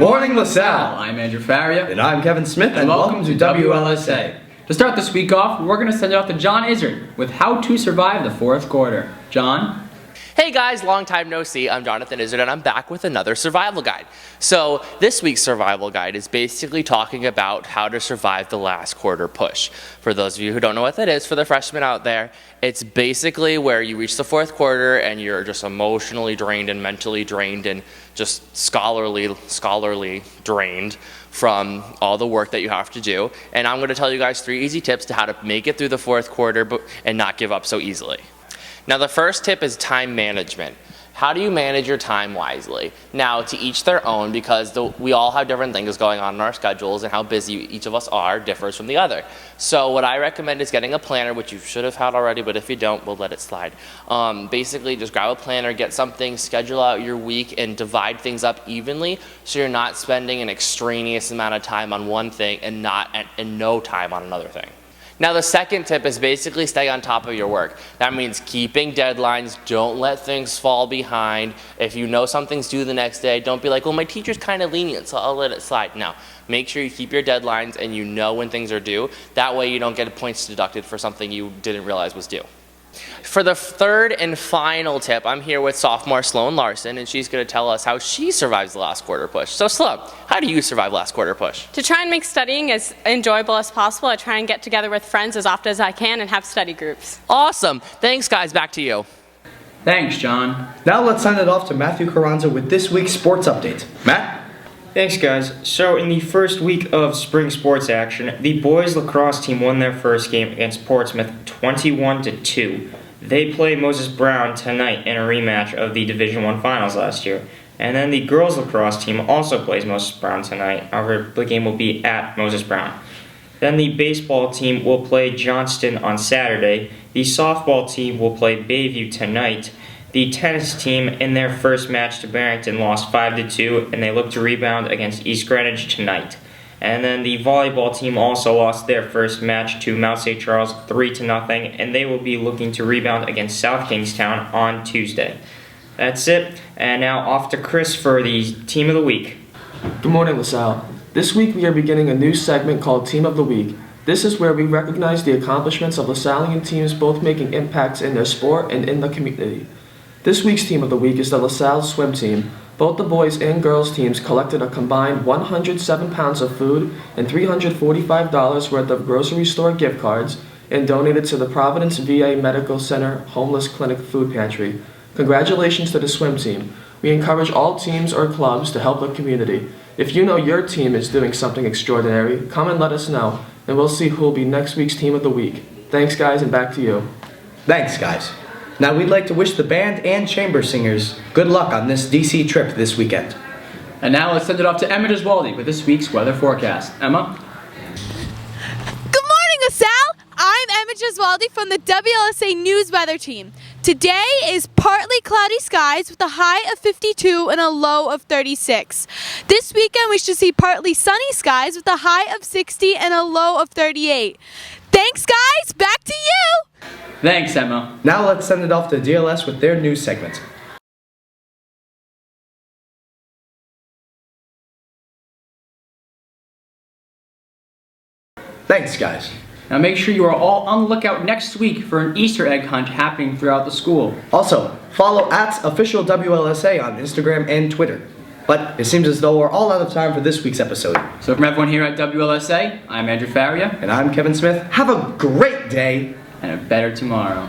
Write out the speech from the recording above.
morning, LaSalle. I'm Andrew Faria. And I'm Kevin Smith, and welcome to WLSA. To start this week off, we're going to send it off to John Izzard with How to Survive the Fourth Quarter. John? Hey guys, long time no see. I'm Jonathan Izzard and I'm back with another survival guide. So this week's survival guide is basically talking about how to survive the last quarter push. For those of you who don't know what that is, for the freshmen out there, it's basically where you reach the fourth quarter and you're just emotionally drained and mentally drained and just scholarly drained from all the work that you have to do. And I'm going to tell you guys 3 easy tips to how to make it through the fourth quarter and not give up so easily. Now the first tip is time management. How do you manage your time wisely? Now to each their own, because we all have different things going on in our schedules, and how busy each of us are differs from the other. So what I recommend is getting a planner, which you should have had already, but if you don't, we'll let it slide. Basically just grab a planner, get something, schedule out your week, and divide things up evenly so you're not spending an extraneous amount of time on one thing and no time on another thing. Now the second tip is basically stay on top of your work. That means keeping deadlines, don't let things fall behind. If you know something's due the next day, don't be like, well, my teacher's kind of lenient, so I'll let it slide. No, make sure you keep your deadlines and you know when things are due. That way you don't get points deducted for something you didn't realize was due. For the third and final tip, I'm here with sophomore Sloan Larson, and she's going to tell us how she survives the last quarter push. So Sloan, how do you survive last quarter push? To try and make studying as enjoyable as possible, I try and get together with friends as often as I can and have study groups. Awesome. Thanks, guys. Back to you. Thanks, John. Now let's send it off to Matthew Carranza with this week's sports update. Matt? Thanks, guys. So in the first week of spring sports action, the boys lacrosse team won their first game against Portsmouth 21-2. They play Moses Brown tonight in a rematch of the Division I finals last year. And then the girls lacrosse team also plays Moses Brown tonight. However, the game will be at Moses Brown. Then the baseball team will play Johnston on Saturday. The softball team will play Bayview tonight. The tennis team, in their first match to Barrington, lost 5-2, and they look to rebound against East Greenwich tonight. And then the volleyball team also lost their first match to Mount St. Charles 3-0, and they will be looking to rebound against South Kingstown on Tuesday. That's it, and now off to Chris for the Team of the Week. Good morning, LaSalle. This week we are beginning a new segment called Team of the Week. This is where we recognize the accomplishments of LaSallian teams, both making impacts in their sport and in the community. This week's Team of the Week is the LaSalle swim team. Both the boys and girls teams collected a combined 107 pounds of food and $345 worth of grocery store gift cards and donated to the Providence VA Medical Center Homeless Clinic Food Pantry. Congratulations to the swim team. We encourage all teams or clubs to help the community. If you know your team is doing something extraordinary, come and let us know, and we'll see who will be next week's Team of the Week. Thanks, guys, and back to you. Thanks, guys. Now we'd like to wish the band and chamber singers good luck on this DC trip this weekend. And now let's send it off to Emma Giswaldi with this week's weather forecast. Emma? Good morning, LaSalle! I'm Emma Giswaldi from the WLSA News Weather Team. Today is partly cloudy skies with a high of 52 and a low of 36. This weekend we should see partly sunny skies with a high of 60 and a low of 38. Thanks, guys! Back to you! Thanks, Emma. Now let's send it off to DLS with their news segment. Thanks, guys. Now make sure you are all on the lookout next week for an Easter egg hunt happening throughout the school. Also, follow @official WLSA on Instagram and Twitter. But it seems as though we're all out of time for this week's episode. So from everyone here at WLSA, I'm Andrew Faria. And I'm Kevin Smith. Have a great day. And a better tomorrow.